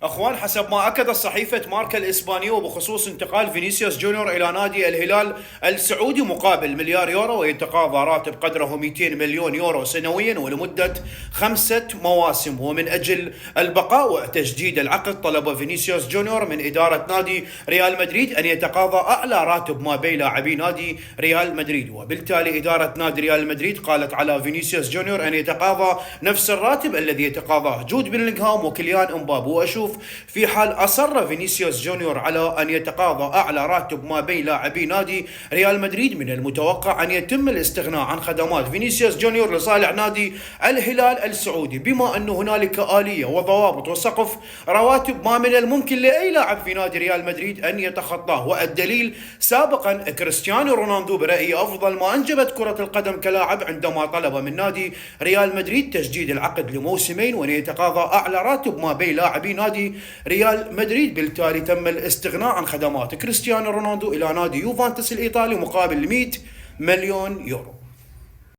اخوان، حسب ما اكدت صحيفه ماركا الاسبانيه وبخصوص انتقال فينيسيوس جونيور الى نادي الهلال السعودي مقابل مليار يورو، ويتقاضى راتب قدره 200 مليون يورو سنويا ولمده 5 مواسم. ومن اجل البقاء وتجديد العقد، طلب فينيسيوس جونيور من اداره نادي ريال مدريد ان يتقاضى اعلى راتب ما بين لاعبي نادي ريال مدريد، وبالتالي اداره نادي ريال مدريد قالت على فينيسيوس جونيور ان يتقاضى نفس الراتب الذي يتقاضاه جود بيلينغهام وكيليان امبابو. واشوف في حال أصر فينيسيوس جونيور على أن يتقاضى أعلى راتب ما بين لاعبي نادي ريال مدريد، من المتوقع أن يتم الاستغناء عن خدمات فينيسيوس جونيور لصالح نادي الهلال السعودي، بما أن هنالك آلية وضوابط وسقف رواتب ما من الممكن لأي لاعب في نادي ريال مدريد أن يتخطاه. والدليل سابقا كريستيانو رونالدو برأيي أفضل ما أنجبت كرة القدم كلاعب عندما طلب من نادي ريال مدريد تجديد العقد لموسمين وأن يتقاضى أعلى راتب ما بين لاعبي نادي ريال مدريد. بالتالي تم الاستغناء عن خدمات كريستيانو رونالدو إلى نادي يوفنتوس الإيطالي مقابل 100 مليون يورو.